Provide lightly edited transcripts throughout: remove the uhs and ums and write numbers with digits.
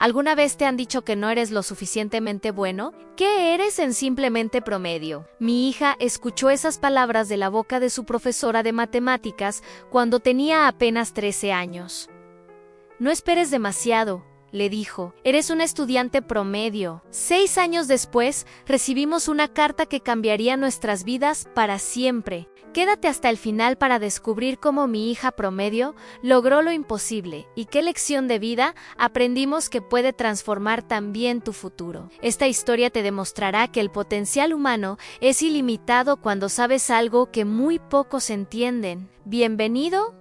¿Alguna vez te han dicho que no eres lo suficientemente bueno? ¿Qué eres en simplemente promedio? Mi hija escuchó esas palabras de la boca de su profesora de matemáticas cuando tenía apenas 13 años. No esperes demasiado, le dijo. Eres un estudiante promedio. 6 años después, recibimos una carta que cambiaría nuestras vidas para siempre. Quédate hasta el final para descubrir cómo mi hija promedio logró lo imposible y qué lección de vida aprendimos que puede transformar también tu futuro. Esta historia te demostrará que el potencial humano es ilimitado cuando sabes algo que muy pocos entienden. Bienvenido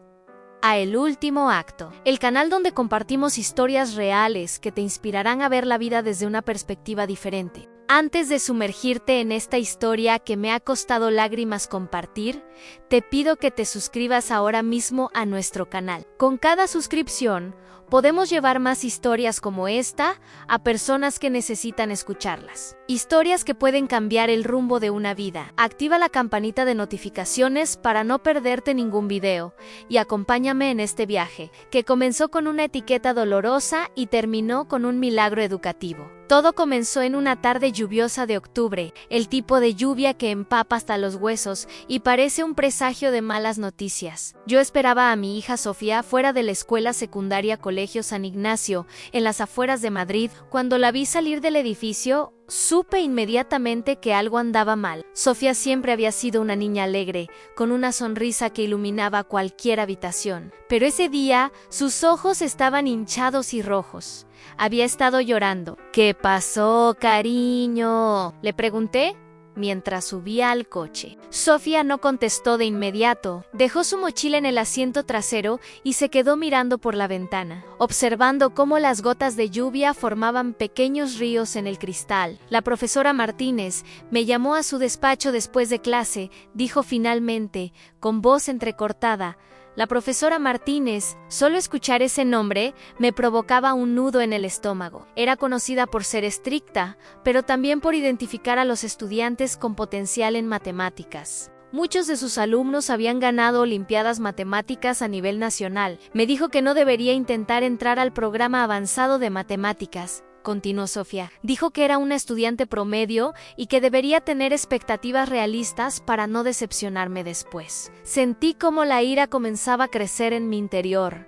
a El Último Acto, el canal donde compartimos historias reales que te inspirarán a ver la vida desde una perspectiva diferente. Antes de sumergirte en esta historia que me ha costado lágrimas compartir, te pido que te suscribas ahora mismo a nuestro canal. Con cada suscripción, podemos llevar más historias como esta a personas que necesitan escucharlas. Historias que pueden cambiar el rumbo de una vida. Activa la campanita de notificaciones para no perderte ningún video y acompáñame en este viaje, que comenzó con una etiqueta dolorosa y terminó con un milagro educativo. Todo comenzó en una tarde lluviosa de octubre, el tipo de lluvia que empapa hasta los huesos y parece un presagio de malas noticias. Yo esperaba a mi hija Sofía fuera de la escuela secundaria Colegio San Ignacio, en las afueras de Madrid. Cuando la vi salir del edificio, supe inmediatamente que algo andaba mal. Sofía siempre había sido una niña alegre, con una sonrisa que iluminaba cualquier habitación. Pero ese día, sus ojos estaban hinchados y rojos. Había estado llorando. ¿Qué pasó, cariño?, le pregunté mientras subía al coche. Sofía no contestó de inmediato. Dejó su mochila en el asiento trasero y se quedó mirando por la ventana, observando cómo las gotas de lluvia formaban pequeños ríos en el cristal. La profesora Martínez me llamó a su despacho después de clase, dijo finalmente, con voz entrecortada. La profesora Martínez, solo escuchar ese nombre me provocaba un nudo en el estómago. Era conocida por ser estricta, pero también por identificar a los estudiantes con potencial en matemáticas. Muchos de sus alumnos habían ganado olimpiadas matemáticas a nivel nacional. Me dijo que no debería intentar entrar al programa avanzado de matemáticas, continuó Sofía. Dijo que era una estudiante promedio y que debería tener expectativas realistas para no decepcionarme después. Sentí cómo la ira comenzaba a crecer en mi interior.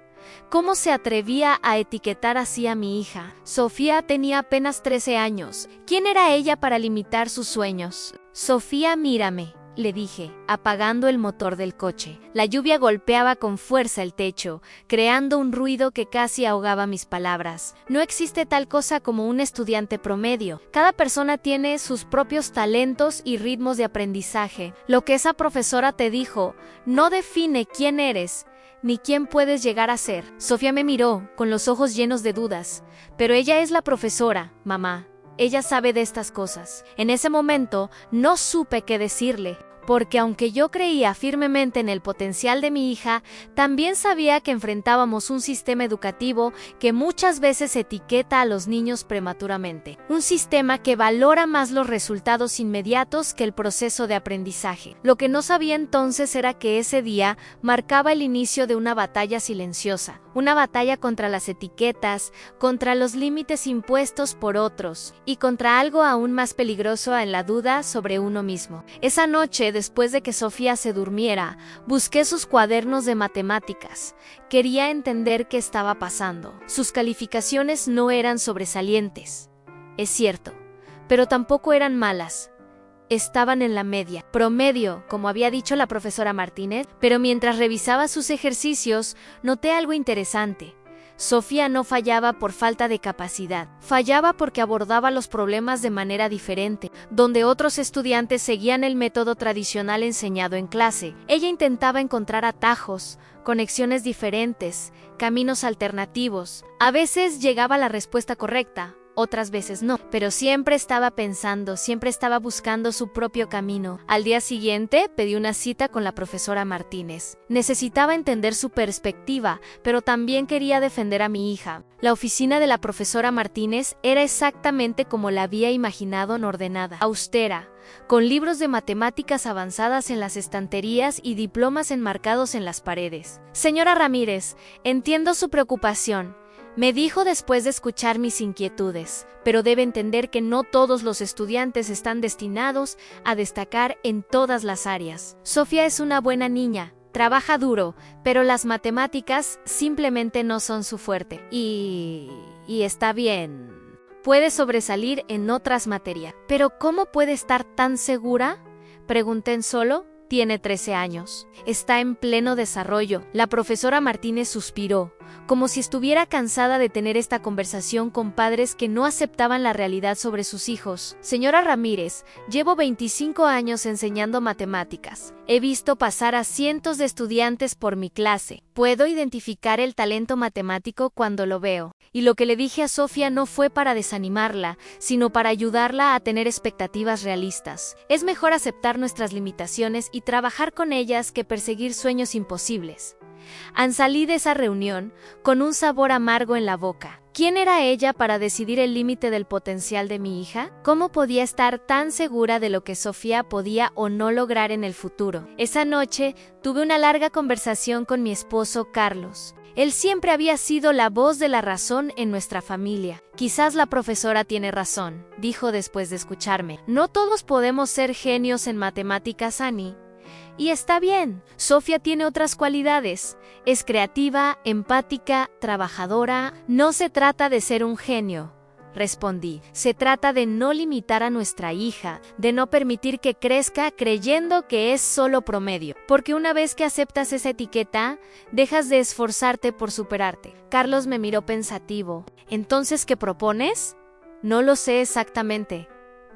¿Cómo se atrevía a etiquetar así a mi hija? Sofía tenía apenas 13 años. ¿Quién era ella para limitar sus sueños? Sofía, mírame, le dije, apagando el motor del coche. La lluvia golpeaba con fuerza el techo, creando un ruido que casi ahogaba mis palabras. No existe tal cosa como un estudiante promedio. Cada persona tiene sus propios talentos y ritmos de aprendizaje. Lo que esa profesora te dijo no define quién eres, ni quién puedes llegar a ser. Sofía me miró, con los ojos llenos de dudas. Pero ella es la profesora, mamá. Ella sabe de estas cosas. En ese momento, no supe qué decirle, porque aunque yo creía firmemente en el potencial de mi hija, también sabía que enfrentábamos un sistema educativo que muchas veces etiqueta a los niños prematuramente. Un sistema que valora más los resultados inmediatos que el proceso de aprendizaje. Lo que no sabía entonces era que ese día marcaba el inicio de una batalla silenciosa. Una batalla contra las etiquetas, contra los límites impuestos por otros, y contra algo aún más peligroso en la duda sobre uno mismo. Esa noche, después de que Sofía se durmiera, busqué sus cuadernos de matemáticas. Quería entender qué estaba pasando. Sus calificaciones no eran sobresalientes, es cierto, pero tampoco eran malas. Estaban en la media, promedio, como había dicho la profesora Martínez, pero mientras revisaba sus ejercicios, noté algo interesante. Sofía no fallaba por falta de capacidad, fallaba porque abordaba los problemas de manera diferente. Donde otros estudiantes seguían el método tradicional enseñado en clase, ella intentaba encontrar atajos, conexiones diferentes, caminos alternativos. A veces llegaba a la respuesta correcta, otras veces no, pero siempre estaba pensando, siempre estaba buscando su propio camino. Al día siguiente pedí una cita con la profesora Martínez. Necesitaba entender su perspectiva, pero también quería defender a mi hija. La oficina de la profesora Martínez era exactamente como la había imaginado, ordenada, austera, con libros de matemáticas avanzadas en las estanterías y diplomas enmarcados en las paredes. Señora Ramírez, entiendo su preocupación. Me dijo después de escuchar mis inquietudes, pero debe entender que no todos los estudiantes están destinados a destacar en todas las áreas. Sofía es una buena niña, trabaja duro, pero las matemáticas simplemente no son su fuerte. Y está bien. Puede sobresalir en otras materias. ¿Pero cómo puede estar tan segura? Pregunté en solo. Tiene 13 años. Está en pleno desarrollo. La profesora Martínez suspiró, como si estuviera cansada de tener esta conversación con padres que no aceptaban la realidad sobre sus hijos. Señora Ramírez, llevo 25 años enseñando matemáticas. He visto pasar a cientos de estudiantes por mi clase. Puedo identificar el talento matemático cuando lo veo. Y lo que le dije a Sofía no fue para desanimarla, sino para ayudarla a tener expectativas realistas. Es mejor aceptar nuestras limitaciones y trabajar con ellas que perseguir sueños imposibles. Salí de esa reunión con un sabor amargo en la boca. ¿Quién era ella para decidir el límite del potencial de mi hija? ¿Cómo podía estar tan segura de lo que Sofía podía o no lograr en el futuro? Esa noche tuve una larga conversación con mi esposo Carlos. Él siempre había sido la voz de la razón en nuestra familia. Quizás la profesora tiene razón, dijo después de escucharme. No todos podemos ser genios en matemáticas, Annie. Y está bien, Sofía tiene otras cualidades. Es creativa, empática, trabajadora. No se trata de ser un genio, respondí. Se trata de no limitar a nuestra hija, de no permitir que crezca creyendo que es solo promedio. Porque una vez que aceptas esa etiqueta, dejas de esforzarte por superarte. Carlos me miró pensativo. ¿Entonces qué propones? No lo sé exactamente,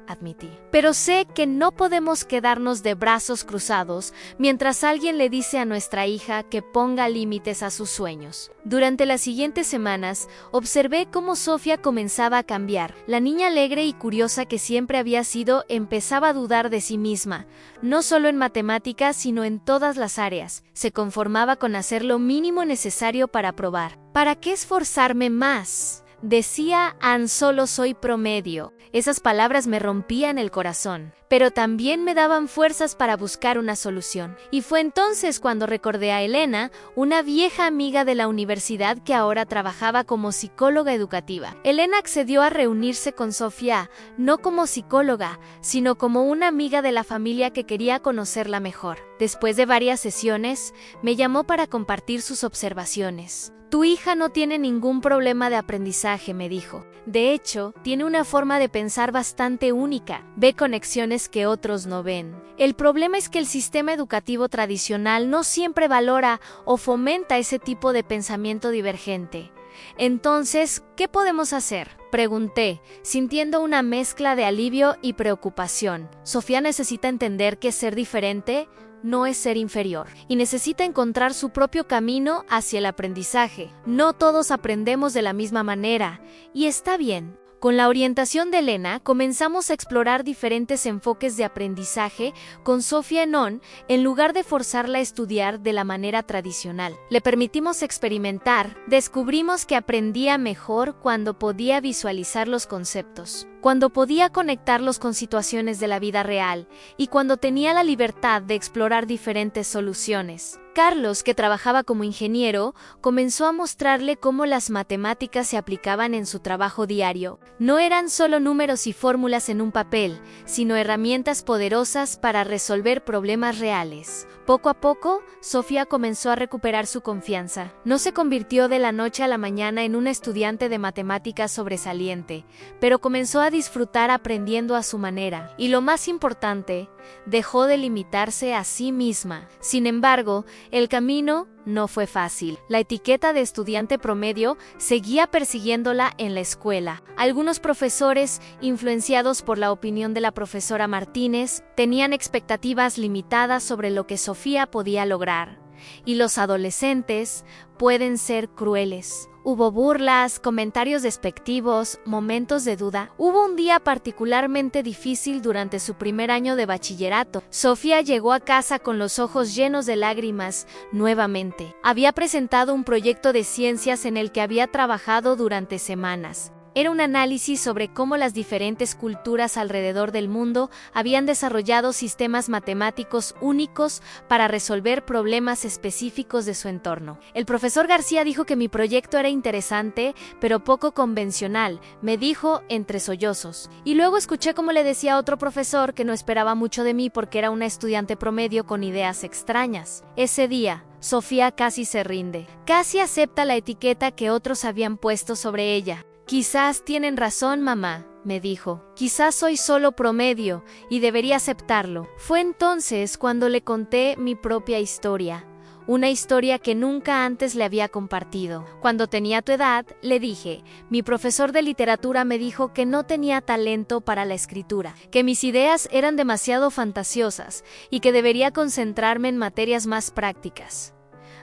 admití. Pero sé que no podemos quedarnos de brazos cruzados mientras alguien le dice a nuestra hija que ponga límites a sus sueños. Durante las siguientes semanas, observé cómo Sofía comenzaba a cambiar. La niña alegre y curiosa que siempre había sido empezaba a dudar de sí misma, no solo en matemáticas, sino en todas las áreas. Se conformaba con hacer lo mínimo necesario para probar. ¿Para qué esforzarme más? Decía, solo soy promedio. Esas palabras me rompían el corazón, pero también me daban fuerzas para buscar una solución. Y fue entonces cuando recordé a Elena, una vieja amiga de la universidad que ahora trabajaba como psicóloga educativa. Elena accedió a reunirse con Sofía, no como psicóloga, sino como una amiga de la familia que quería conocerla mejor. Después de varias sesiones, me llamó para compartir sus observaciones. Tu hija no tiene ningún problema de aprendizaje, me dijo. De hecho, tiene una forma de pensar bastante única. Ve conexiones que otros no ven. El problema es que el sistema educativo tradicional no siempre valora o fomenta ese tipo de pensamiento divergente. Entonces, ¿qué podemos hacer?, pregunté, sintiendo una mezcla de alivio y preocupación. Sofía necesita entender que ser diferente no es ser inferior, y necesita encontrar su propio camino hacia el aprendizaje. No todos aprendemos de la misma manera, y está bien. Con la orientación de Elena, comenzamos a explorar diferentes enfoques de aprendizaje con Sofía en lugar de forzarla a estudiar de la manera tradicional. Le permitimos experimentar, descubrimos que aprendía mejor cuando podía visualizar los conceptos, cuando podía conectarlos con situaciones de la vida real y cuando tenía la libertad de explorar diferentes soluciones. Carlos, que trabajaba como ingeniero, comenzó a mostrarle cómo las matemáticas se aplicaban en su trabajo diario. No eran solo números y fórmulas en un papel, sino herramientas poderosas para resolver problemas reales. Poco a poco, Sofía comenzó a recuperar su confianza. No se convirtió de la noche a la mañana en una estudiante de matemáticas sobresaliente, pero comenzó a disfrutar aprendiendo a su manera. Y lo más importante, dejó de limitarse a sí misma. Sin embargo, el camino no fue fácil. La etiqueta de estudiante promedio seguía persiguiéndola en la escuela. Algunos profesores, influenciados por la opinión de la profesora Martínez, tenían expectativas limitadas sobre lo que Sofía podía lograr. Y los adolescentes pueden ser crueles. Hubo burlas, comentarios despectivos, momentos de duda. Hubo un día particularmente difícil durante su primer año de bachillerato. Sofía llegó a casa con los ojos llenos de lágrimas nuevamente. Había presentado un proyecto de ciencias en el que había trabajado durante semanas. Era un análisis sobre cómo las diferentes culturas alrededor del mundo habían desarrollado sistemas matemáticos únicos para resolver problemas específicos de su entorno. El profesor García dijo que mi proyecto era interesante, pero poco convencional, me dijo entre sollozos. Y luego escuché cómo le decía a otro profesor que no esperaba mucho de mí porque era una estudiante promedio con ideas extrañas. Ese día, Sofía casi se rinde. Casi acepta la etiqueta que otros habían puesto sobre ella. Quizás tienen razón, mamá, me dijo. Quizás soy solo promedio y debería aceptarlo. Fue entonces cuando le conté mi propia historia. Una historia que nunca antes le había compartido. Cuando tenía tu edad, le dije, mi profesor de literatura me dijo que no tenía talento para la escritura, que mis ideas eran demasiado fantasiosas y que debería concentrarme en materias más prácticas.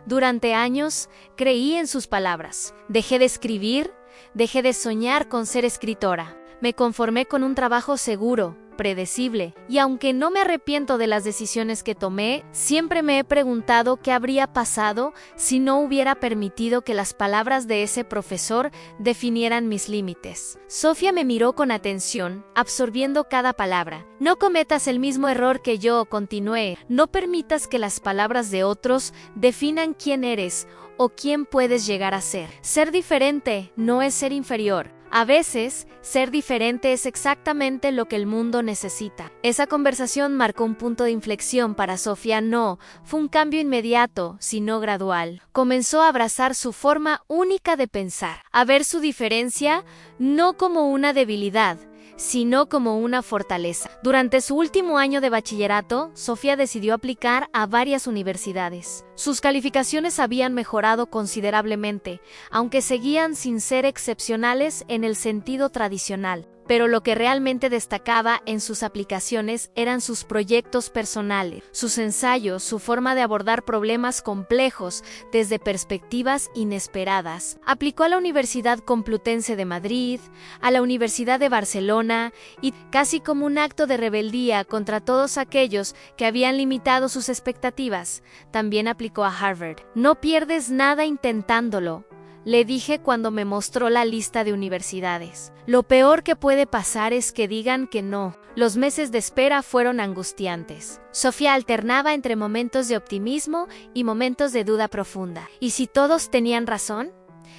Durante años, creí en sus palabras. Dejé de escribir, dejé de soñar con ser escritora. Me conformé con un trabajo seguro, predecible, y aunque no me arrepiento de las decisiones que tomé, siempre me he preguntado qué habría pasado si no hubiera permitido que las palabras de ese profesor definieran mis límites. Sofía me miró con atención, absorbiendo cada palabra. No cometas el mismo error que yo, continué. No permitas que las palabras de otros definan quién eres o quién puedes llegar a ser. Ser diferente no es ser inferior. A veces, ser diferente es exactamente lo que el mundo necesita. Esa conversación marcó un punto de inflexión para Sofía. No fue un cambio inmediato, sino gradual. Comenzó a abrazar su forma única de pensar, a ver su diferencia no como una debilidad, sino como una fortaleza. Durante su último año de bachillerato, Sofía decidió aplicar a varias universidades. Sus calificaciones habían mejorado considerablemente, aunque seguían sin ser excepcionales en el sentido tradicional. Pero lo que realmente destacaba en sus aplicaciones eran sus proyectos personales, sus ensayos, su forma de abordar problemas complejos desde perspectivas inesperadas. Aplicó a la Universidad Complutense de Madrid, a la Universidad de Barcelona y, casi como un acto de rebeldía contra todos aquellos que habían limitado sus expectativas, también aplicó a Harvard. No pierdes nada intentándolo, le dije cuando me mostró la lista de universidades. Lo peor que puede pasar es que digan que no. Los meses de espera fueron angustiantes. Sofía alternaba entre momentos de optimismo y momentos de duda profunda. ¿Y si todos tenían razón?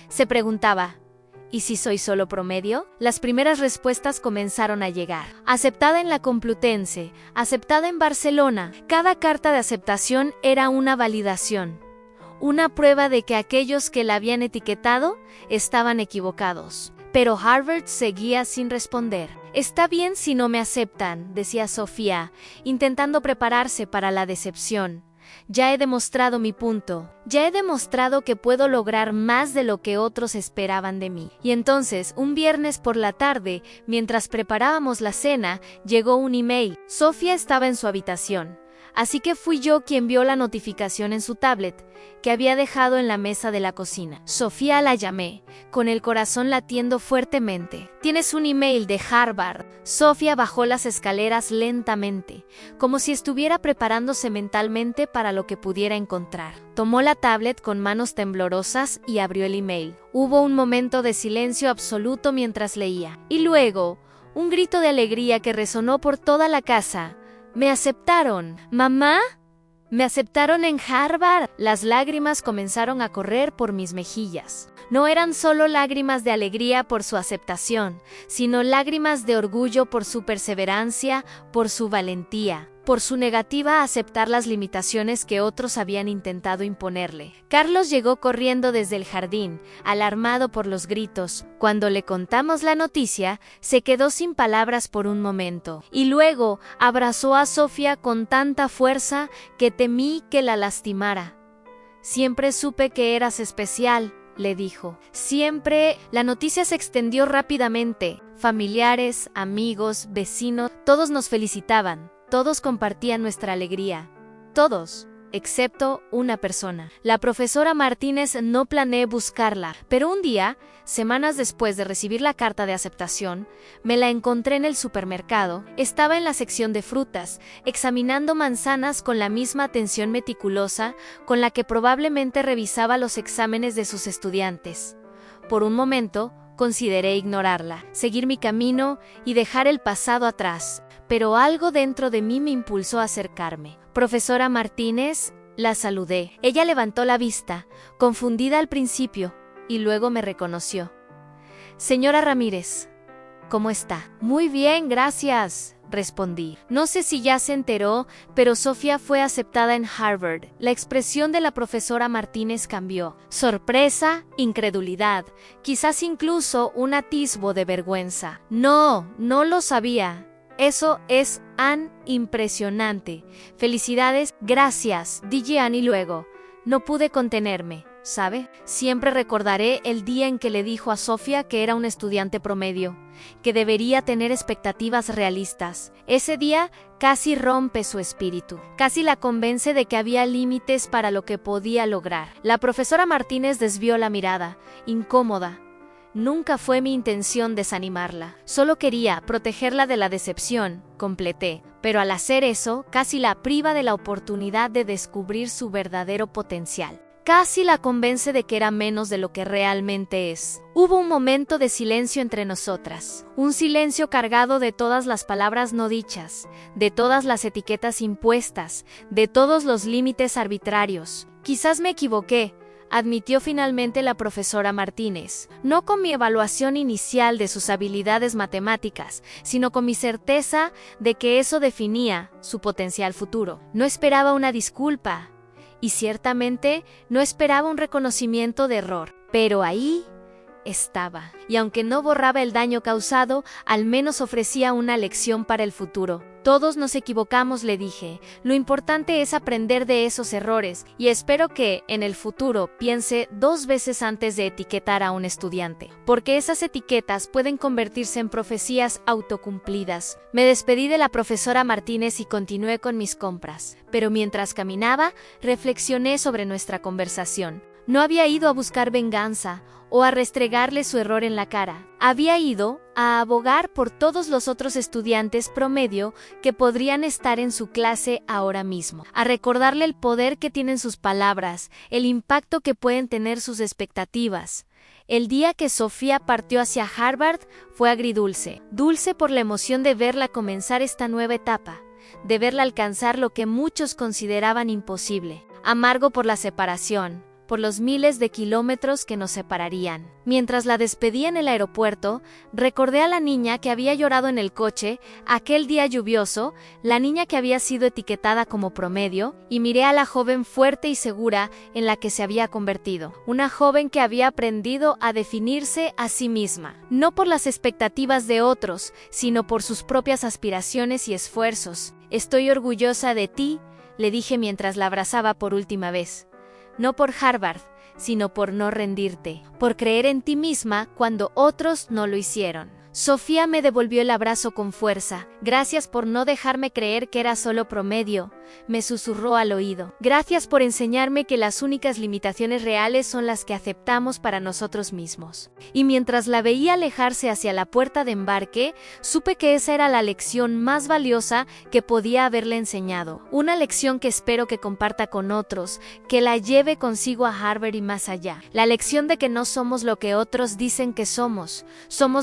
Se preguntaba. ¿Y si soy solo promedio? Las primeras respuestas comenzaron a llegar. Aceptada en la Complutense, aceptada en Barcelona. Cada carta de aceptación era una validación. Una prueba de que aquellos que la habían etiquetado estaban equivocados. Pero Harvard seguía sin responder. Está bien si no me aceptan, decía Sofía, intentando prepararse para la decepción. Ya he demostrado mi punto. Ya he demostrado que puedo lograr más de lo que otros esperaban de mí. Y entonces, un viernes por la tarde, mientras preparábamos la cena, llegó un email. Sofía estaba en su habitación. Así que fui yo quien vio la notificación en su tablet, que había dejado en la mesa de la cocina. Sofía, la llamé, con el corazón latiendo fuertemente. «Tienes un email de Harvard». Sofía bajó las escaleras lentamente, como si estuviera preparándose mentalmente para lo que pudiera encontrar. Tomó la tablet con manos temblorosas y abrió el email. Hubo un momento de silencio absoluto mientras leía. Y luego, un grito de alegría que resonó por toda la casa. «¡Me aceptaron! ¡Mamá! ¡Me aceptaron en Harvard!». Las lágrimas comenzaron a correr por mis mejillas. No eran solo lágrimas de alegría por su aceptación, sino lágrimas de orgullo por su perseverancia, por su valentía, por su negativa a aceptar las limitaciones que otros habían intentado imponerle. Carlos llegó corriendo desde el jardín, alarmado por los gritos. Cuando le contamos la noticia, se quedó sin palabras por un momento, y luego abrazó a Sofía con tanta fuerza que temí que la lastimara. «Siempre supe que eras especial», le dijo. Siempre. La noticia se extendió rápidamente. Familiares, amigos, vecinos, todos nos felicitaban. Todos compartían nuestra alegría. Todos, excepto una persona. La profesora Martínez. No planeé buscarla, pero un día, semanas después de recibir la carta de aceptación, me la encontré en el supermercado. Estaba en la sección de frutas, examinando manzanas con la misma atención meticulosa con la que probablemente revisaba los exámenes de sus estudiantes. Por un momento, consideré ignorarla, seguir mi camino y dejar el pasado atrás, pero algo dentro de mí me impulsó a acercarme. Profesora Martínez, la saludé. Ella levantó la vista, confundida al principio, y luego me reconoció. Señora Ramírez, ¿cómo está? Muy bien, gracias, respondí. No sé si ya se enteró, pero Sofía fue aceptada en Harvard. La expresión de la profesora Martínez cambió. Sorpresa, incredulidad, quizás incluso un atisbo de vergüenza. No lo sabía. Eso es impresionante. Felicidades, gracias, dije Ann y luego. No pude contenerme, ¿sabe? Siempre recordaré el día en que le dijo a Sofía que era un estudiante promedio, que debería tener expectativas realistas. Ese día casi rompe su espíritu, casi la convence de que había límites para lo que podía lograr. La profesora Martínez desvió la mirada, incómoda. Nunca fue mi intención desanimarla, solo quería protegerla de la decepción, completé, pero al hacer eso, casi la priva de la oportunidad de descubrir su verdadero potencial. Casi la convence de que era menos de lo que realmente es. Hubo un momento de silencio entre nosotras, un silencio cargado de todas las palabras no dichas, de todas las etiquetas impuestas, de todos los límites arbitrarios. Quizás me equivoqué, admitió finalmente la profesora Martínez, no con mi evaluación inicial de sus habilidades matemáticas, sino con mi certeza de que eso definía su potencial futuro. No esperaba una disculpa, y ciertamente no esperaba un reconocimiento de error, pero ahí estaba, y aunque no borraba el daño causado, al menos ofrecía una lección para el futuro. Todos nos equivocamos, le dije. Lo importante es aprender de esos errores, y espero que, en el futuro, piense 2 veces antes de etiquetar a un estudiante, porque esas etiquetas pueden convertirse en profecías autocumplidas. Me despedí de la profesora Martínez y continué con mis compras, pero mientras caminaba, reflexioné sobre nuestra conversación. No había ido a buscar venganza o a restregarle su error en la cara. Había ido a abogar por todos los otros estudiantes promedio que podrían estar en su clase ahora mismo, a recordarle el poder que tienen sus palabras, el impacto que pueden tener sus expectativas. El día que Sofía partió hacia Harvard fue agridulce, dulce por la emoción de verla comenzar esta nueva etapa, de verla alcanzar lo que muchos consideraban imposible, amargo por la separación, por los miles de kilómetros que nos separarían. Mientras la despedía en el aeropuerto, recordé a la niña que había llorado en el coche aquel día lluvioso, la niña que había sido etiquetada como promedio, y miré a la joven fuerte y segura en la que se había convertido. Una joven que había aprendido a definirse a sí misma, no por las expectativas de otros, sino por sus propias aspiraciones y esfuerzos. Estoy orgullosa de ti, le dije mientras la abrazaba por última vez. No por Harvard, sino por no rendirte, por creer en ti misma cuando otros no lo hicieron. Sofía me devolvió el abrazo con fuerza. Gracias por no dejarme creer que era solo promedio, me susurró al oído. Gracias por enseñarme que las únicas limitaciones reales son las que aceptamos para nosotros mismos. Y mientras la veía alejarse hacia la puerta de embarque, supe que esa era la lección más valiosa que podía haberle enseñado. Una lección que espero que comparta con otros, que la lleve consigo a Harvard y más allá. La lección de que no somos lo que otros dicen que somos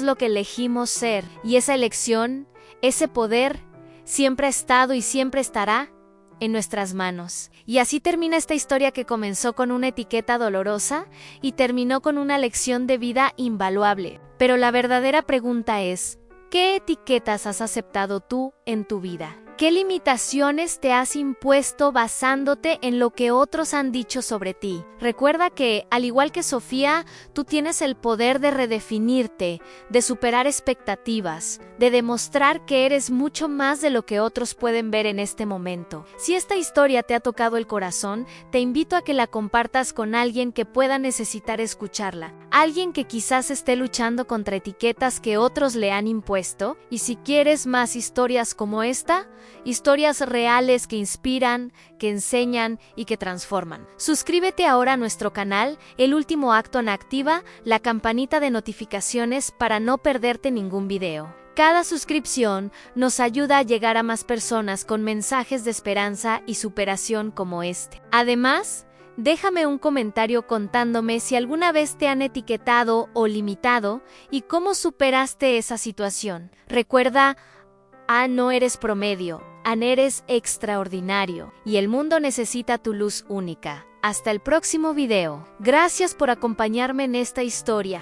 lo que elegimos ser, y esa elección, ese poder, siempre ha estado y siempre estará en nuestras manos. Y así termina esta historia que comenzó con una etiqueta dolorosa y terminó con una lección de vida invaluable. Pero la verdadera pregunta es, ¿qué etiquetas has aceptado tú en tu vida? ¿Qué limitaciones te has impuesto basándote en lo que otros han dicho sobre ti? Recuerda que, al igual que Sofía, tú tienes el poder de redefinirte, de superar expectativas, de demostrar que eres mucho más de lo que otros pueden ver en este momento. Si esta historia te ha tocado el corazón, te invito a que la compartas con alguien que pueda necesitar escucharla, alguien que quizás esté luchando contra etiquetas que otros le han impuesto, y si quieres más historias como esta, historias reales que inspiran, que enseñan y que transforman. Suscríbete ahora a nuestro canal, El Último Acto, activa la campanita de notificaciones para no perderte ningún video. Cada suscripción nos ayuda a llegar a más personas con mensajes de esperanza y superación como este. Además, Déjame un comentario contándome si alguna vez te han etiquetado o limitado y cómo superaste esa situación. Recuerda, no eres promedio, eres extraordinario y el mundo necesita tu luz única. Hasta el próximo video. Gracias por acompañarme en esta historia.